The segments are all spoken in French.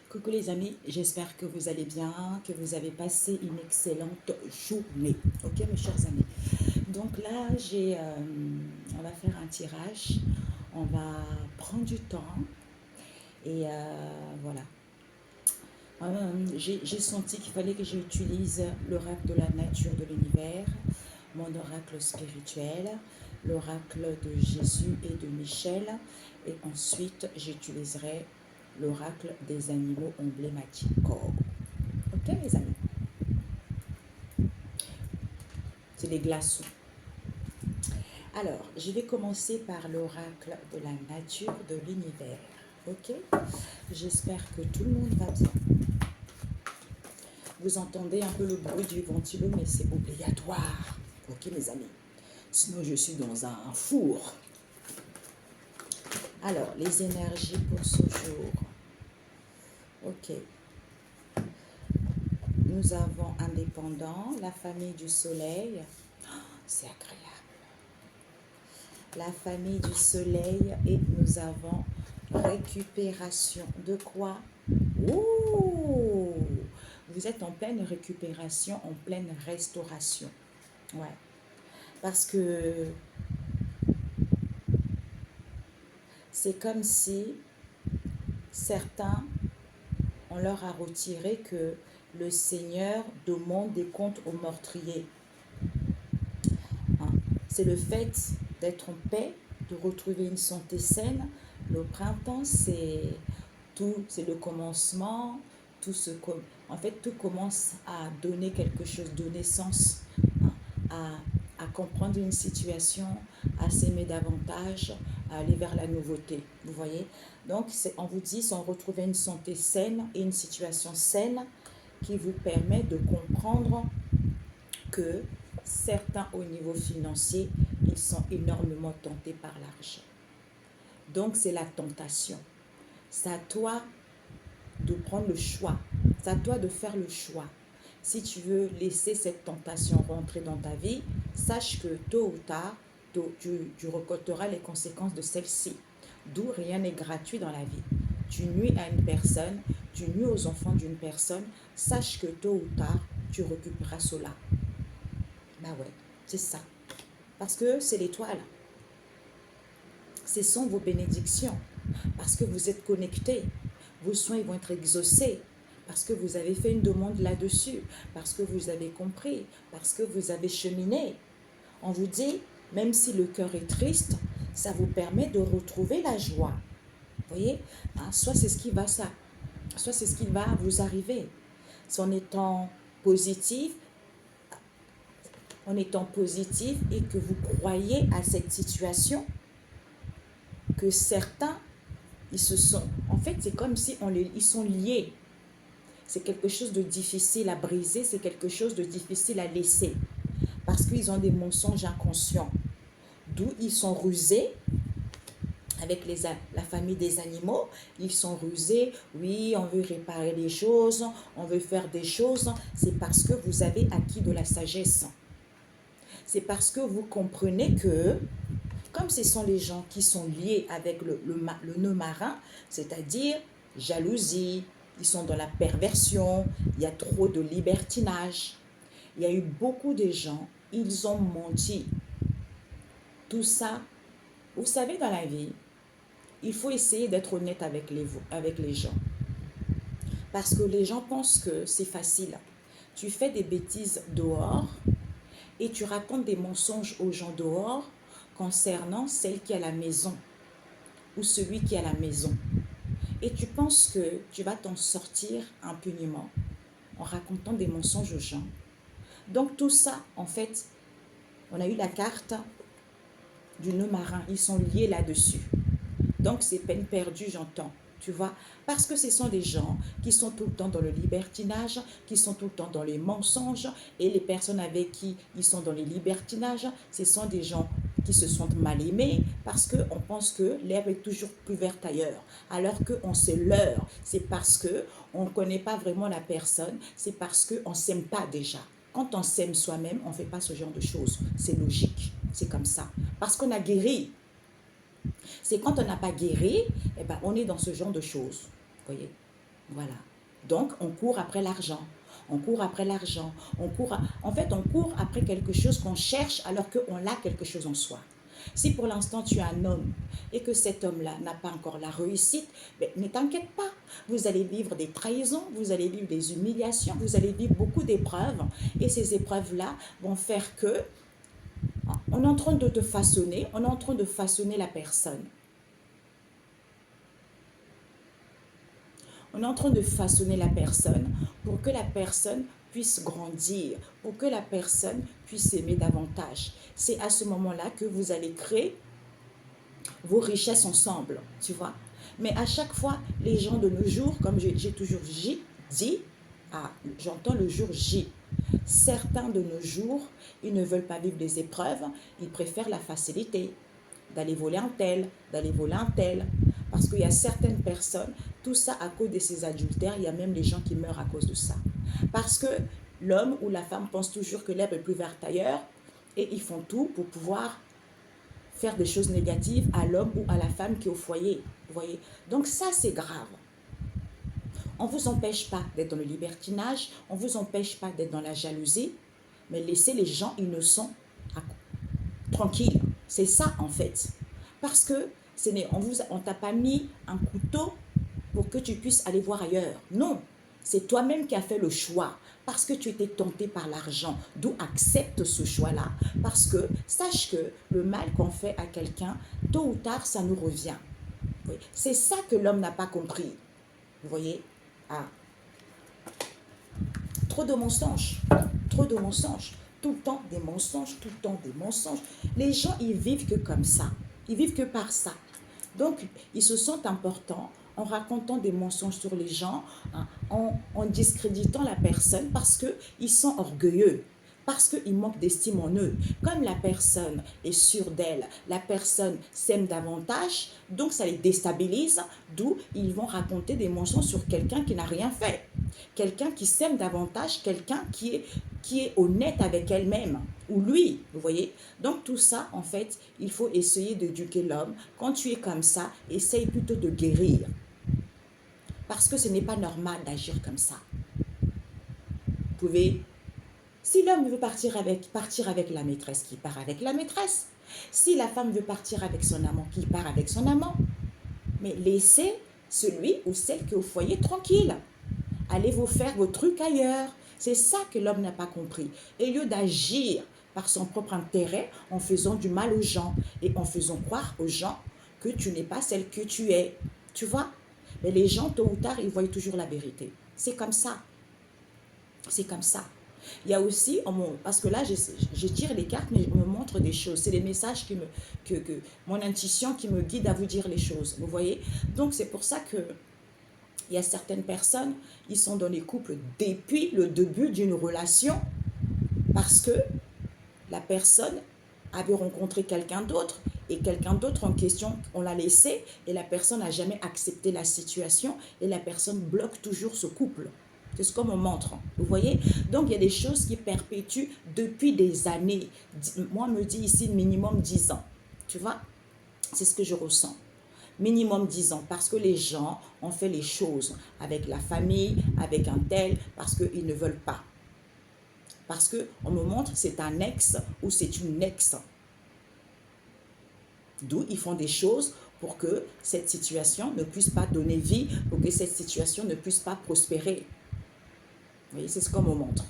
Coucou les amis, j'espère que vous allez bien, que vous avez passé une excellente journée. Ok mes chers amis. Donc là, on va faire un tirage, on va prendre du temps et voilà. J'ai senti qu'il fallait que j'utilise l'oracle de la nature de l'univers, mon oracle spirituel, l'oracle de Jésus et de Michel, et ensuite j'utiliserai l'oracle des animaux emblématiques. Ok mes amis, c'est les glaçons. Alors, je vais commencer par l'oracle de la nature de l'univers. Ok, j'espère que tout le monde va bien. Vous entendez un peu le bruit du ventilo, mais c'est obligatoire. Ok mes amis, sinon je suis dans un four. Alors, les énergies pour ce jour. Ok. Nous avons indépendant, la famille du soleil. Oh, c'est agréable. La famille du soleil et nous avons récupération. De quoi? Ouh! Vous êtes en pleine récupération, en pleine restauration. Ouais. Parce que c'est comme si certains, on leur a retiré que le Seigneur demande des comptes aux meurtriers. Hein? C'est le fait d'être en paix, de retrouver une santé saine. Le printemps, c'est le commencement. En fait, tout commence à donner quelque chose, donner sens, hein, à comprendre une situation, à s'aimer davantage, à aller vers la nouveauté. Vous voyez? Donc, on vous dit, c'est on retrouve une santé saine et une situation saine qui vous permet de comprendre que certains au niveau financier, ils sont énormément tentés par l'argent. Donc, c'est la tentation. C'est à toi de prendre le choix. C'est à toi de faire le choix. Si tu veux laisser cette tentation rentrer dans ta vie, sache que tôt ou tard, tu récolteras les conséquences de celle-ci. D'où rien n'est gratuit dans la vie. Tu nuis à une personne, tu nuis aux enfants d'une personne, sache que tôt ou tard, tu récupéreras cela. Bah ouais, c'est ça. Parce que c'est l'étoile. Ce sont vos bénédictions. Parce que vous êtes connectés. Vos soins vont être exaucés. Parce que vous avez fait une demande là-dessus. Parce que vous avez compris. Parce que vous avez cheminé. On vous dit, même si le cœur est triste, ça vous permet de retrouver la joie. Vous voyez, hein, soit c'est ce qui va ça, soit c'est ce qui va vous arriver. C'est en étant positif et que vous croyez à cette situation, que certains, ils se sont... En fait, c'est comme si ils sont liés. C'est quelque chose de difficile à briser, c'est quelque chose de difficile à laisser. Parce qu'ils ont des mensonges inconscients. D'où ils sont rusés avec la famille des animaux. Ils sont rusés, oui, on veut réparer les choses, on veut faire des choses. C'est parce que vous avez acquis de la sagesse. C'est parce que vous comprenez que, comme ce sont les gens qui sont liés avec le nœud marin, c'est-à-dire jalousie, ils sont dans la perversion, il y a trop de libertinage. Il y a eu beaucoup de gens, ils ont menti. Tout ça, vous savez, dans la vie, il faut essayer d'être honnête avec les gens. Parce que les gens pensent que c'est facile. Tu fais des bêtises dehors et tu racontes des mensonges aux gens dehors concernant celle qui est à la maison ou celui qui est à la maison. Et tu penses que tu vas t'en sortir impunément en racontant des mensonges aux gens. Donc tout ça, en fait, on a eu la carte du nœud marin. Ils sont liés là-dessus. Donc c'est peine perdue, j'entends. Tu vois, parce que ce sont des gens qui sont tout le temps dans le libertinage, qui sont tout le temps dans les mensonges, et les personnes avec qui ils sont dans les libertinages, ce sont des gens qui se sentent mal aimés parce qu'on pense que l'herbe est toujours plus verte ailleurs, alors qu'on se leurre. C'est parce qu'on ne connaît pas vraiment la personne, c'est parce qu'on ne s'aime pas déjà. Quand on s'aime soi-même, on ne fait pas ce genre de choses. C'est logique, c'est comme ça. Parce qu'on a guéri. C'est quand on n'a pas guéri, eh ben, on est dans ce genre de choses. Vous voyez? Voilà. Donc, on court après l'argent. On court après l'argent. En fait, on court après quelque chose qu'on cherche alors qu'on a quelque chose en soi. Si pour l'instant tu es un homme et que cet homme-là n'a pas encore la réussite, ben, ne t'inquiète pas. Vous allez vivre des trahisons, vous allez vivre des humiliations, vous allez vivre beaucoup d'épreuves. Et ces épreuves-là vont faire que on est en train de te façonner, on est en train de façonner la personne. On est en train de façonner la personne pour que la personne puisse grandir, pour que la personne puisse aimer davantage. C'est à ce moment-là que vous allez créer vos richesses ensemble, tu vois. Mais à chaque fois, les gens de nos jours, comme j'ai toujours dit, j'entends le jour J. Certains de nos jours, ils ne veulent pas vivre des épreuves, ils préfèrent la facilité, d'aller voler un tel, d'aller voler un tel. Parce qu'il y a certaines personnes, tout ça à cause de ces adultères, il y a même des gens qui meurent à cause de ça. Parce que l'homme ou la femme pense toujours que l'herbe est plus verte ailleurs et ils font tout pour pouvoir faire des choses négatives à l'homme ou à la femme qui est au foyer. Vous voyez? Donc ça, c'est grave. On ne vous empêche pas d'être dans le libertinage, on ne vous empêche pas d'être dans la jalousie, mais laissez les gens innocents tranquilles. C'est ça, en fait. Parce que on t'a pas mis un couteau pour que tu puisses aller voir ailleurs. Non, c'est toi-même qui as fait le choix parce que tu étais tenté par l'argent. D'où accepte ce choix-là. Parce que sache que le mal qu'on fait à quelqu'un, tôt ou tard, ça nous revient. Oui. C'est ça que l'homme n'a pas compris. Vous voyez? Trop de mensonges. Trop de mensonges. Tout le temps des mensonges, tout le temps des mensonges. Les gens, ils vivent que comme ça. Ils vivent que par ça. Donc, ils se sentent importants en racontant des mensonges sur les gens, en discréditant la personne parce qu'ils sont orgueilleux, parce qu'ils manquent d'estime en eux. Comme la personne est sûre d'elle, la personne s'aime davantage, donc ça les déstabilise, d'où ils vont raconter des mensonges sur quelqu'un qui n'a rien fait. Quelqu'un qui s'aime davantage, quelqu'un qui est honnête avec elle-même, ou lui, vous voyez. Donc tout ça, en fait, il faut essayer d'éduquer l'homme. Quand tu es comme ça, essaye plutôt de guérir. Parce que ce n'est pas normal d'agir comme ça. Vous pouvez... Si l'homme veut partir avec la maîtresse, qui part avec la maîtresse. Si la femme veut partir avec son amant, qui part avec son amant. Mais laissez celui ou celle qui est au foyer tranquille. Allez vous faire vos trucs ailleurs. C'est ça que l'homme n'a pas compris. Au lieu d'agir par son propre intérêt en faisant du mal aux gens et en faisant croire aux gens que tu n'es pas celle que tu es. Tu vois? Mais les gens, tôt ou tard, ils voient toujours la vérité. C'est comme ça. C'est comme ça. Il y a aussi, parce que là, je tire les cartes, mais je me montre des choses. C'est les messages mon intuition qui me guide à vous dire les choses. Vous voyez? Donc, c'est pour ça que il y a certaines personnes, ils sont dans les couples depuis le début d'une relation parce que la personne avait rencontré quelqu'un d'autre et quelqu'un d'autre en question, on l'a laissé et la personne n'a jamais accepté la situation et la personne bloque toujours ce couple. C'est ce qu'on me montre. Vous voyez? Donc, il y a des choses qui perpétuent depuis des années. Moi, me dit ici minimum 10 ans. Tu vois? C'est ce que je ressens. Minimum 10 ans, parce que les gens ont fait les choses avec la famille, avec un tel, parce qu'ils ne veulent pas. Parce qu'on me montre c'est un ex ou c'est une ex. D'où ils font des choses pour que cette situation ne puisse pas donner vie, pour que cette situation ne puisse pas prospérer. Vous voyez, c'est ce qu'on me montre.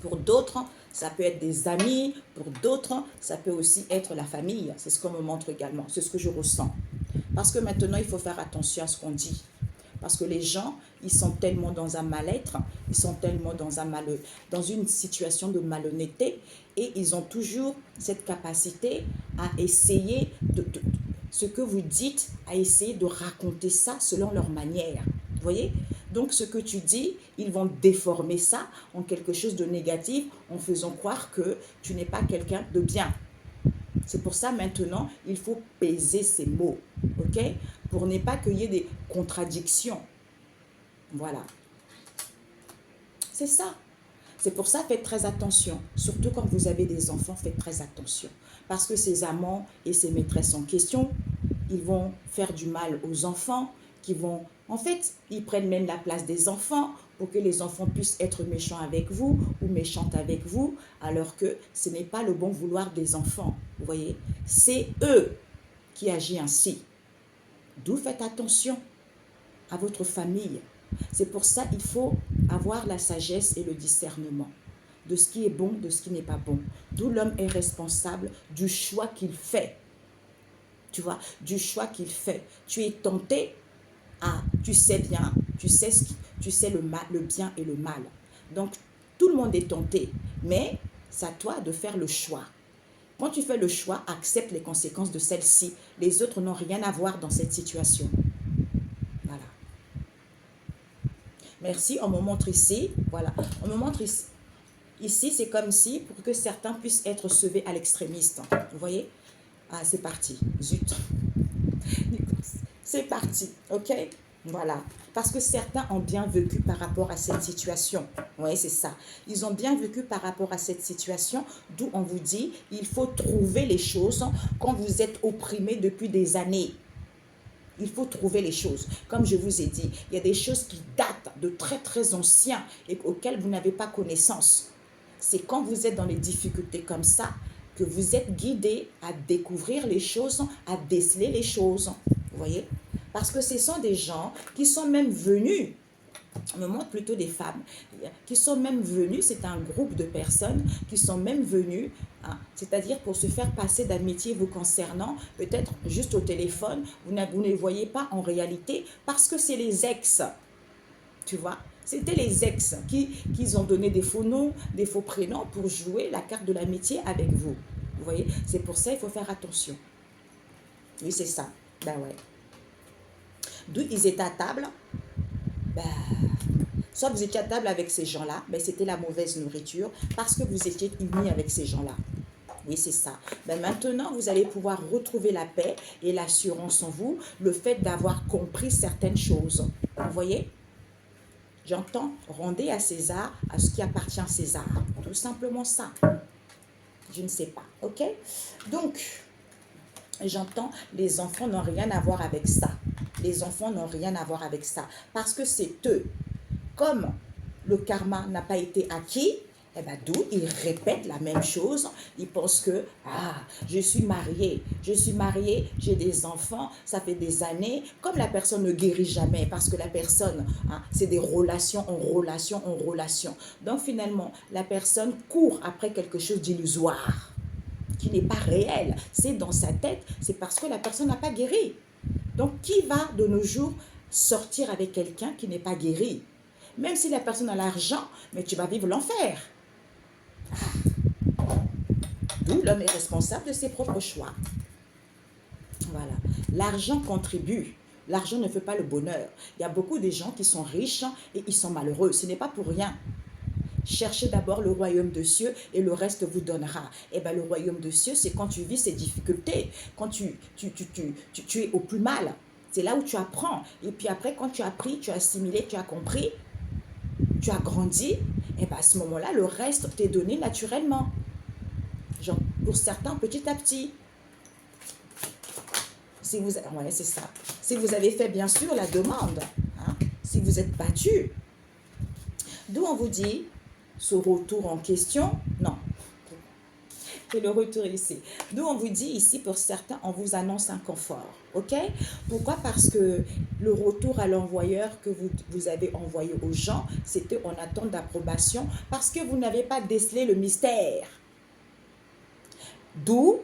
Pour d'autres, ça peut être des amis. Pour d'autres, ça peut aussi être la famille. C'est ce qu'on me montre également. C'est ce que je ressens. Parce que maintenant, il faut faire attention à ce qu'on dit. Parce que les gens, ils sont tellement dans un mal-être, ils sont tellement dans une situation de malhonnêteté et ils ont toujours cette capacité à essayer ce que vous dites, à essayer de raconter ça selon leur manière. Vous voyez? Donc, ce que tu dis, ils vont déformer ça en quelque chose de négatif en faisant croire que tu n'es pas quelqu'un de bien. C'est pour ça, maintenant, il faut peser ces mots, ok? Pour ne pas qu'il y ait des contradictions. Voilà. C'est ça. C'est pour ça, faites très attention. Surtout quand vous avez des enfants, faites très attention. Parce que ces amants et ces maîtresses en question, ils vont faire du mal aux enfants, qui vont En fait, ils prennent même la place des enfants pour que les enfants puissent être méchants avec vous ou méchantes avec vous, alors que ce n'est pas le bon vouloir des enfants. Vous voyez, c'est eux qui agissent ainsi. D'où faites attention à votre famille. C'est pour ça qu'il faut avoir la sagesse et le discernement de ce qui est bon, de ce qui n'est pas bon. D'où l'homme est responsable du choix qu'il fait. Tu vois, du choix qu'il fait. Tu es tenté. Ah, tu sais bien, tu sais le bien et le mal. Donc, tout le monde est tenté, mais c'est à toi de faire le choix. Quand tu fais le choix, accepte les conséquences de celle-ci. Les autres n'ont rien à voir dans cette situation. Voilà. Merci, on me montre ici. Voilà, on me montre ici. Ici, c'est comme si, pour que certains puissent être sauvés à l'extrémiste. Vous voyez? Ah, c'est parti. Zut. C'est parti, ok? Voilà, parce que certains ont bien vécu par rapport à cette situation. Oui, c'est ça. Ils ont bien vécu par rapport à cette situation, d'où on vous dit, il faut trouver les choses quand vous êtes opprimé depuis des années. Il faut trouver les choses. Comme je vous ai dit, il y a des choses qui datent de très très anciens et auxquelles vous n'avez pas connaissance. C'est quand vous êtes dans les difficultés comme ça que vous êtes guidé à découvrir les choses, à déceler les choses. Vous voyez? Parce que ce sont des gens qui sont même venus, on me montre plutôt des femmes, qui sont même venus, c'est un groupe de personnes qui sont même venus, hein, c'est-à-dire pour se faire passer d'amitié vous concernant, peut-être juste au téléphone, vous ne les voyez pas en réalité, parce que c'est les ex, tu vois. C'était les ex qui ont donné des faux noms, des faux prénoms pour jouer la carte de l'amitié avec vous. Vous voyez, c'est pour ça qu'il faut faire attention. Oui, c'est ça. Ben ouais. D'où ils étaient à table, ben, soit vous étiez à table avec ces gens-là, ben c'était la mauvaise nourriture parce que vous étiez unis avec ces gens-là. Oui, c'est ça. Ben maintenant, vous allez pouvoir retrouver la paix et l'assurance en vous, le fait d'avoir compris certaines choses. Vous voyez? J'entends, rendez à César à ce qui appartient à César. Tout simplement ça. Je ne sais pas, ok? Donc, j'entends, les enfants n'ont rien à voir avec ça. Les enfants n'ont rien à voir avec ça. Parce que c'est eux. Comme le karma n'a pas été acquis, eh ben, d'où ils répètent la même chose. Ils pensent que, ah, je suis marié, j'ai des enfants, ça fait des années. Comme la personne ne guérit jamais, parce que la personne, hein, c'est des relations en relation en relation. Donc finalement, la personne court après quelque chose d'illusoire, qui n'est pas réel. C'est dans sa tête, c'est parce que la personne n'a pas guéri. Donc, qui va de nos jours sortir avec quelqu'un qui n'est pas guéri? Même si la personne a l'argent, mais tu vas vivre l'enfer. D'où l'homme est responsable de ses propres choix. Voilà. L'argent contribue. L'argent ne fait pas le bonheur. Il y a beaucoup de gens qui sont riches et ils sont malheureux. Ce n'est pas pour rien. Cherchez d'abord le royaume de cieux et le reste vous donnera. Et bien, le royaume de cieux, c'est quand tu vis ces difficultés, quand tu es au plus mal. C'est là où tu apprends. Et puis après, quand tu as appris, tu as assimilé, tu as compris, tu as grandi, et bien à ce moment-là, le reste t'est donné naturellement. Genre, pour certains, petit à petit. Si vous, ouais, c'est ça. Si vous avez fait, bien sûr, la demande, hein, si vous êtes battu, d'où on vous dit, ce retour en question, non, c'est le retour ici. D'où on vous dit ici, pour certains, on vous annonce un confort, ok? Pourquoi? Parce que le retour à l'envoyeur que vous avez envoyé aux gens, c'était en attente d'approbation, parce que vous n'avez pas décelé le mystère. D'où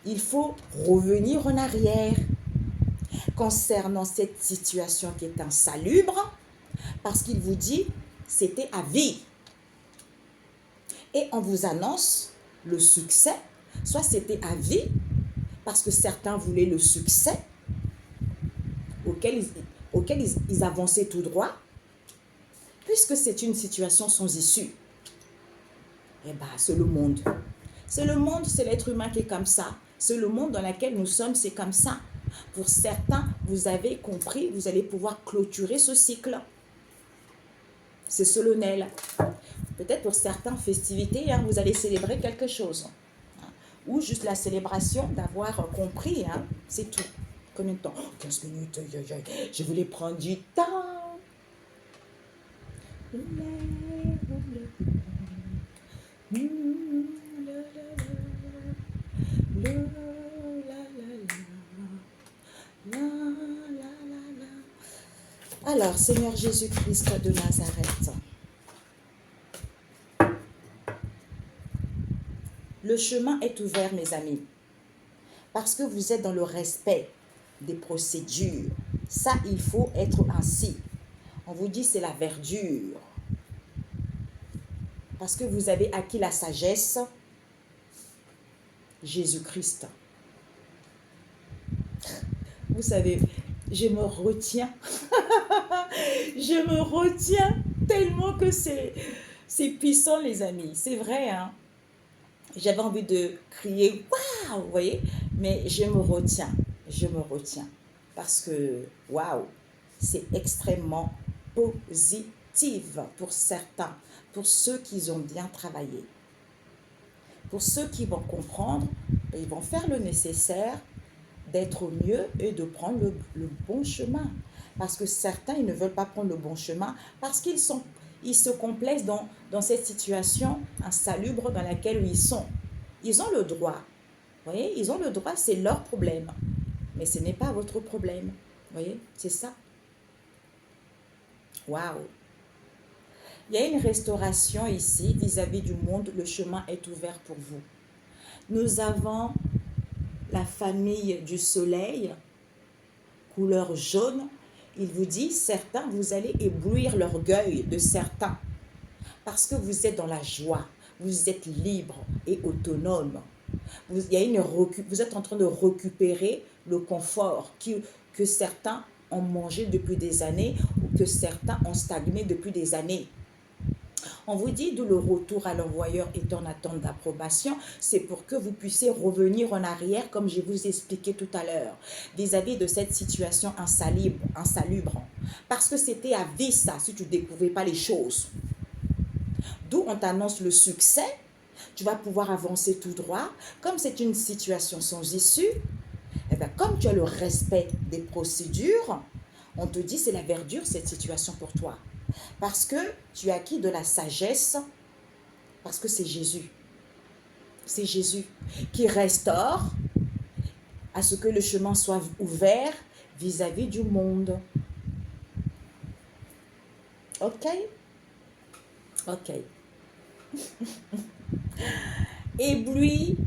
il faut revenir en arrière concernant cette situation qui est insalubre, parce qu'il vous dit, c'était à vie. Et on vous annonce le succès, soit c'était à vie, parce que certains voulaient le succès, auquel ils avançaient tout droit, puisque c'est une situation sans issue. Eh bien, c'est le monde. C'est le monde, c'est l'être humain qui est comme ça. C'est le monde dans lequel nous sommes, c'est comme ça. Pour certains, vous avez compris, vous allez pouvoir clôturer ce cycle. C'est solennel. Peut-être pour certaines festivités, hein, vous allez célébrer quelque chose. Hein, ou juste la célébration d'avoir compris, hein, c'est tout. Combien de temps? Oh, 15 minutes. Je voulais prendre du temps. Alors, Seigneur Jésus-Christ de Nazareth, le chemin est ouvert, mes amis, parce que vous êtes dans le respect des procédures. Ça, il faut être ainsi. On vous dit c'est la verdure. Parce que vous avez acquis la sagesse, Jésus-Christ. Vous savez, je me retiens. Je me retiens tellement que c'est puissant, les amis. C'est vrai, hein. J'avais envie de crier, waouh, vous voyez. Mais je me retiens. Je me retiens. Parce que, waouh, c'est extrêmement positif pour certains. Pour ceux qui ont bien travaillé. Pour ceux qui vont comprendre, ils vont faire le nécessaire d'être mieux et de prendre le bon chemin. Parce que certains, ils ne veulent pas prendre le bon chemin parce qu'ils se complaisent dans cette situation insalubre dans laquelle ils sont. Ils ont le droit. Vous voyez, ils ont le droit, c'est leur problème. Mais ce n'est pas votre problème. Vous voyez, c'est ça. Waouh! Il y a une restauration ici vis-à-vis du monde. Le chemin est ouvert pour vous. Nous avons la famille du soleil, couleur jaune. Il vous dit, certains, vous allez éblouir l'orgueil de certains. Parce que vous êtes dans la joie. Vous êtes libre et autonome. Vous êtes en train de récupérer le confort que certains ont mangé depuis des années ou que certains ont stagné depuis des années. On vous dit d'où le retour à l'envoyeur est en attente d'approbation, c'est pour que vous puissiez revenir en arrière, comme je vous ai expliqué tout à l'heure, vis-à-vis de cette situation insalubre. Parce que c'était à vie ça, si tu ne découvrais pas les choses. D'où on t'annonce le succès, tu vas pouvoir avancer tout droit. Comme c'est une situation sans issue, et bien comme tu as le respect des procédures, on te dit c'est la verdure cette situation pour toi. Parce que tu as acquis de la sagesse, parce que c'est Jésus. C'est Jésus qui restaure à ce que le chemin soit ouvert vis-à-vis du monde. Ok? Ok. Éblouit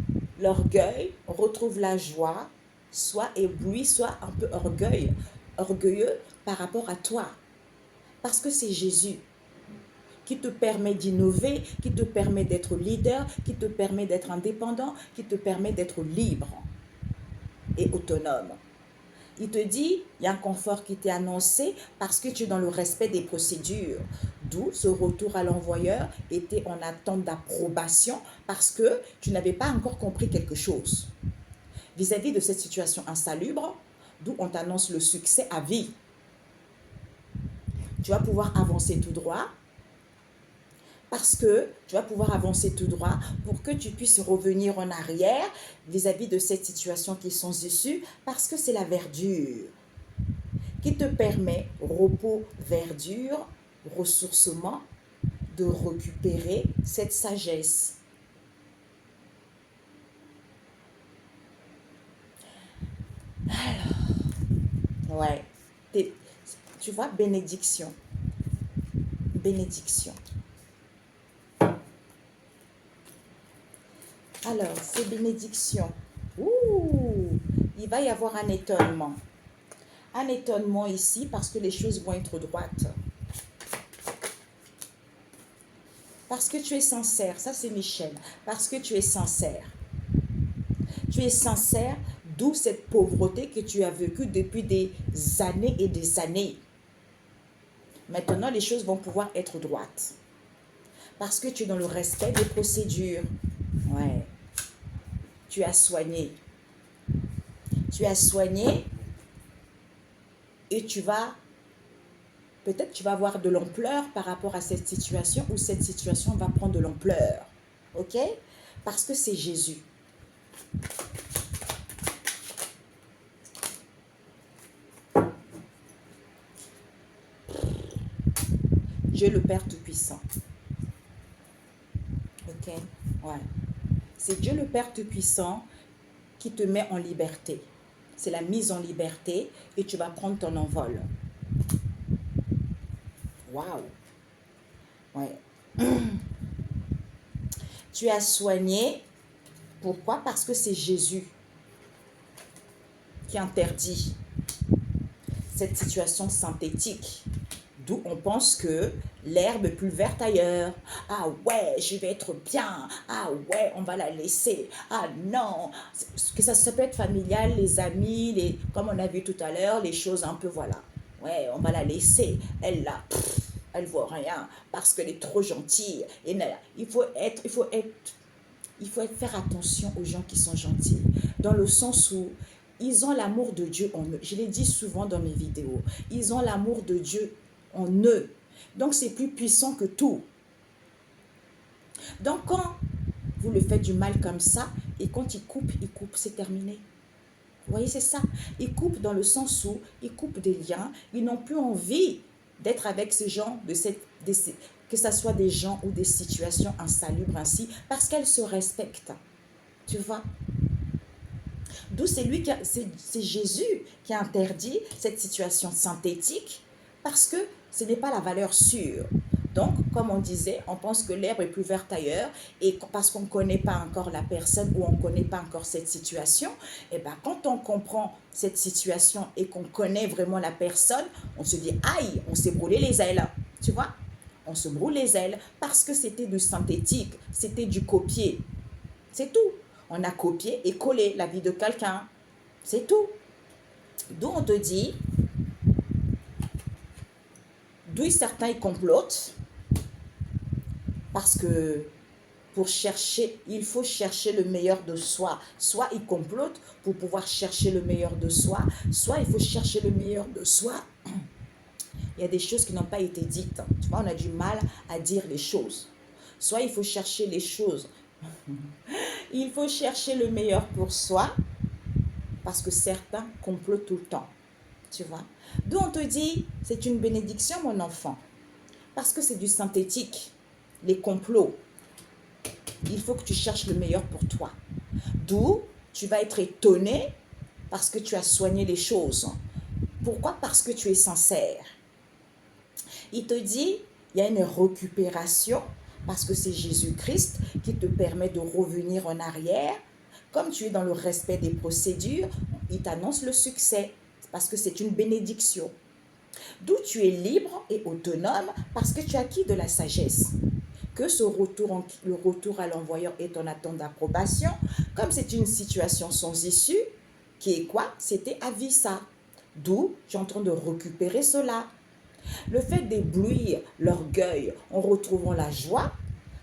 l'orgueil, on retrouve la joie, soit ébloui, soit un peu orgueilleux par rapport à toi. Parce que c'est Jésus qui te permet d'innover, qui te permet d'être leader, qui te permet d'être indépendant, qui te permet d'être libre et autonome. Il te dit, il y a un confort qui t'est annoncé parce que tu es dans le respect des procédures. D'où ce retour à l'envoyeur était en attente d'approbation parce que tu n'avais pas encore compris quelque chose. Vis-à-vis de cette situation insalubre, d'où on t'annonce le succès à vie. Tu vas pouvoir avancer tout droit parce que tu vas pouvoir avancer tout droit pour que tu puisses revenir en arrière vis-à-vis de cette situation qui est sans issue parce que c'est la verdure qui te permet, repos, verdure, ressourcement, de récupérer cette sagesse. Alors, ouais, tu vois, bénédiction. Bénédiction. Alors, ces bénédictions. Il va y avoir un étonnement. Un étonnement ici parce que les choses vont être droites. Parce que tu es sincère. Ça, c'est Michel. Parce que tu es sincère. Tu es sincère, d'où cette pauvreté que tu as vécue depuis des années et des années. Maintenant, les choses vont pouvoir être droites. Parce que tu es dans le respect des procédures. Ouais. Tu as soigné. Tu as soigné et peut-être tu vas avoir de l'ampleur par rapport à cette situation ou cette situation va prendre de l'ampleur. Ok? Parce que c'est Jésus. Dieu le Père Tout-Puissant. Ok? Ouais. C'est Dieu le Père Tout-Puissant qui te met en liberté. C'est la mise en liberté et tu vas prendre ton envol. Waouh! Ouais. Tu as soigné. Pourquoi? Parce que c'est Jésus qui interdit cette situation synthétique. D'où on pense que l'herbe est plus verte ailleurs. Ah ouais, je vais être bien. Ah ouais, on va la laisser. Ah non. Que ça peut être familial, les amis, comme on a vu tout à l'heure, les choses un peu, voilà. Ouais, on va la laisser. Elle là, elle voit rien parce qu'elle est trop gentille. Et il faut faire attention aux gens qui sont gentils. Dans le sens où ils ont l'amour de Dieu en eux. Je l'ai dit souvent dans mes vidéos. Ils ont l'amour de Dieu en eux. Donc, c'est plus puissant que tout. Donc, quand vous le faites du mal comme ça, et quand il coupe, c'est terminé. Vous voyez, c'est ça. Ils coupent dans le sens où ils coupent des liens. Ils n'ont plus envie d'être avec ces gens, que ce soit des gens ou des situations insalubres ainsi, parce qu'elles se respectent. Tu vois? D'où c'est Jésus qui a interdit cette situation synthétique parce que ce n'est pas la valeur sûre. Donc, comme on disait, on pense que l'herbe est plus verte ailleurs et parce qu'on ne connaît pas encore la personne ou on ne connaît pas encore cette situation, et bien quand on comprend cette situation et qu'on connaît vraiment la personne, on se dit, aïe, on s'est brûlé les ailes, tu vois? On se brûle les ailes parce que c'était du synthétique, c'était du copier. C'est tout. On a copié et collé la vie de quelqu'un. C'est tout. D'où on te dit, d'où certains ils complotent, parce que pour chercher, il faut chercher le meilleur de soi. Soit ils complotent pour pouvoir chercher le meilleur de soi, soit il faut chercher le meilleur de soi. Il y a des choses qui n'ont pas été dites. Tu vois, on a du mal à dire les choses. Soit il faut chercher les choses. Il faut chercher le meilleur pour soi, parce que certains complotent tout le temps. Tu vois? D'où on te dit, c'est une bénédiction, mon enfant. Parce que c'est du synthétique. Les complots. Il faut que tu cherches le meilleur pour toi. D'où tu vas être étonné parce que tu as soigné les choses. Pourquoi? Parce que tu es sincère. Il te dit, il y a une récupération parce que c'est Jésus-Christ qui te permet de revenir en arrière. Comme tu es dans le respect des procédures, il t'annonce le succès parce que c'est une bénédiction. D'où tu es libre et autonome parce que tu as acquis de la sagesse. Que le retour à l'envoyeur est en attente d'approbation, comme c'est une situation sans issue, qui est quoi? C'était à vie ça. D'où tu es en train de récupérer cela. Le fait d'éblouir l'orgueil en retrouvant la joie,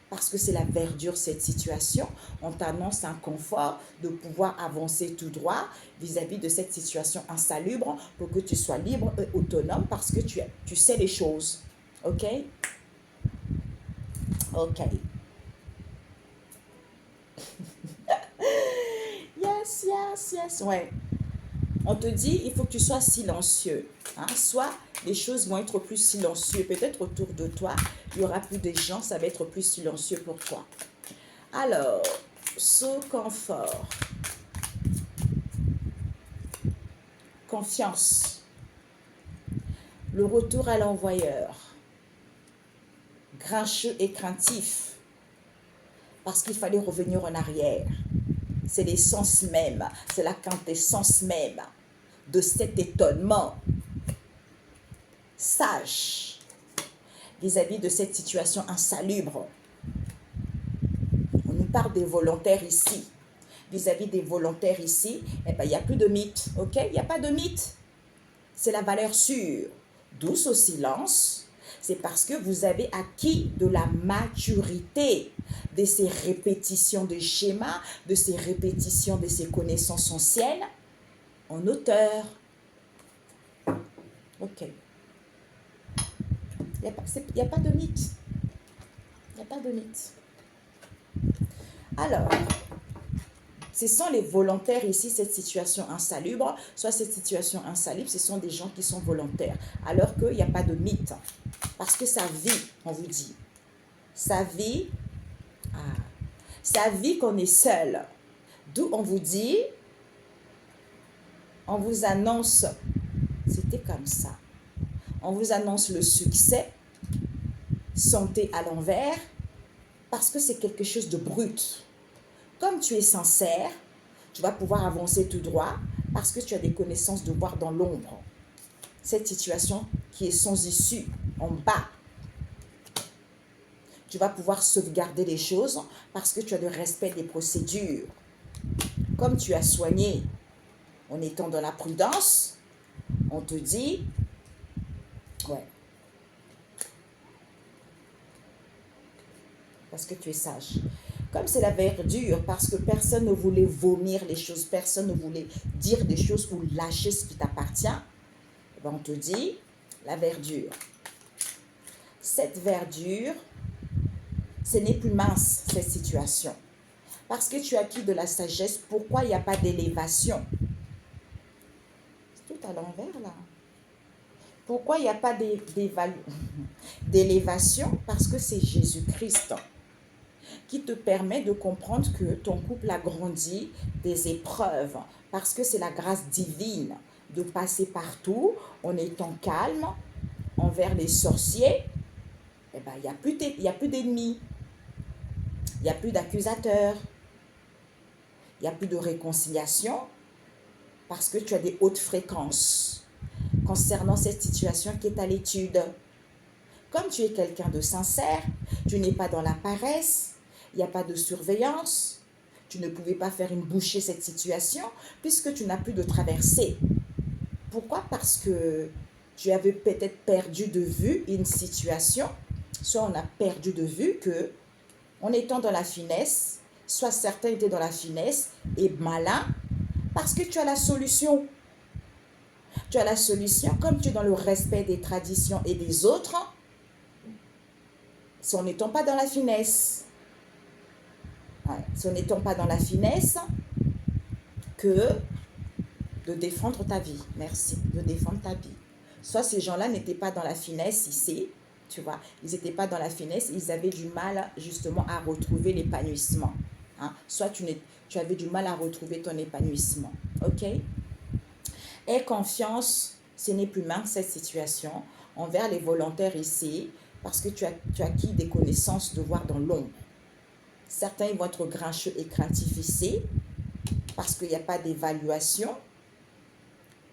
parce que c'est la verdure cette situation, on t'annonce un confort de pouvoir avancer tout droit vis-à-vis de cette situation insalubre pour que tu sois libre et autonome parce que tu sais les choses. Ok? Ok. Yes, yes, yes. Ouais. On te dit, il faut que tu sois silencieux. Hein? Soit les choses vont être plus silencieuses. Peut-être autour de toi, il y aura plus de gens, ça va être plus silencieux pour toi. Alors, ce confort. Confiance. Le retour à l'envoyeur. Grincheux et craintif. Parce qu'il fallait revenir en arrière. C'est l'essence même, c'est la quintessence même de cet étonnement. Sage vis-à-vis de cette situation insalubre. On nous parle des volontaires ici. Vis-à-vis des volontaires ici, eh ben, il n'y a plus de mythe, ok? Il n'y a pas de mythe. C'est la valeur sûre. D'où ce silence. C'est parce que vous avez acquis de la maturité de ces répétitions de schémas, de ces répétitions de ces connaissances anciennes en hauteur. Ok. Il n'y a pas de mythe. Il n'y a pas de mythe. Alors, Ce sont les volontaires ici, cette situation insalubre. Soit cette situation insalubre, ce sont des gens qui sont volontaires. Alors qu'il n'y a pas de mythe. Parce que sa vie, on vous dit. Sa vie, sa vie qu'on est seul. D'où on vous dit, on vous annonce, c'était comme ça. On vous annonce le succès, santé à l'envers, parce que c'est quelque chose de brut. Comme tu es sincère, tu vas pouvoir avancer tout droit parce que tu as des connaissances de voir dans l'ombre. Cette situation qui est sans issue, en bas. Tu vas pouvoir sauvegarder les choses parce que tu as le respect des procédures. Comme tu as soigné en étant dans la prudence, on te dit, ouais, parce que tu es sage. Comme c'est la verdure, parce que personne ne voulait vomir les choses, personne ne voulait dire des choses ou lâcher ce qui t'appartient, ben on te dit la verdure. Cette verdure, ce n'est plus mince, cette situation. Parce que tu as acquis de la sagesse, pourquoi il n'y a pas d'élévation? C'est tout à l'envers là. Pourquoi il n'y a pas d'élévation? Parce que c'est Jésus-Christ qui te permet de comprendre que ton couple a grandi des épreuves. Parce que c'est la grâce divine de passer partout en étant calme envers les sorciers. Eh ben, il n'y a plus d'ennemis. Il n'y a plus d'accusateurs. Il n'y a plus de réconciliation parce que tu as des hautes fréquences concernant cette situation qui est à l'étude. Comme tu es quelqu'un de sincère, tu n'es pas dans la paresse, il n'y a pas de surveillance, tu ne pouvais pas faire une bouchée cette situation puisque tu n'as plus de traversée. Pourquoi? Parce que tu avais peut-être perdu de vue une situation, soit on a perdu de vue que, en étant dans la finesse, soit certains étaient dans la finesse et malins, parce que tu as la solution. Tu as la solution, comme tu es dans le respect des traditions et des autres, si on n'étant pas dans la finesse. Ouais, si on n'étant pas dans la finesse, que de défendre ta vie. Merci, de défendre ta vie. Soit ces gens-là n'étaient pas dans la finesse ici, tu vois, ils n'étaient pas dans la finesse, ils avaient du mal justement à retrouver l'épanouissement. Hein? Soit tu avais du mal à retrouver ton épanouissement. Ok? Aie confiance, ce n'est plus mince cette situation, envers les volontaires ici, parce que tu as acquis des connaissances de voir dans l'ombre. Certains ils vont être grincheux et craintifs ici, parce qu'il n'y a pas d'évaluation,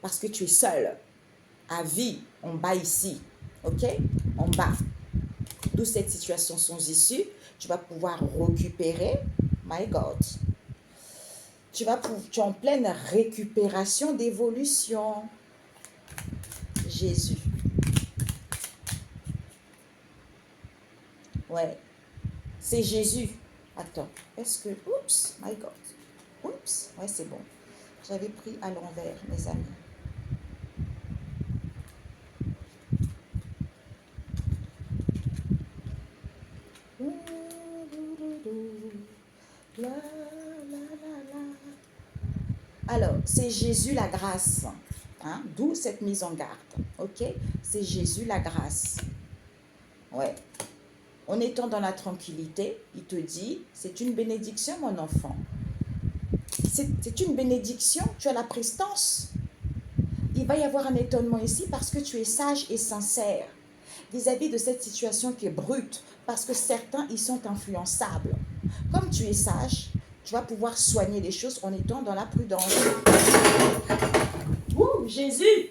parce que tu es seul, à vie, en bas ici, ok? En bas. D'où cette situation sans issue, tu vas pouvoir récupérer, my God. Tu es en pleine récupération d'évolution. Jésus. Ouais. C'est Jésus. Attends. Est-ce que... Oups, my God. Oups. Ouais, c'est bon. J'avais pris à l'envers, mes amis. Alors, c'est Jésus la grâce. Hein? D'où cette mise en garde. Ok? C'est Jésus la grâce. Ouais. En étant dans la tranquillité, il te dit, c'est une bénédiction, mon enfant. C'est une bénédiction. Tu as la prestance. Il va y avoir un étonnement ici parce que tu es sage et sincère vis-à-vis de cette situation qui est brute, parce que certains, ils sont influençables. Comme tu es sage, tu vas pouvoir soigner les choses en étant dans la prudence. Ouh, Jésus!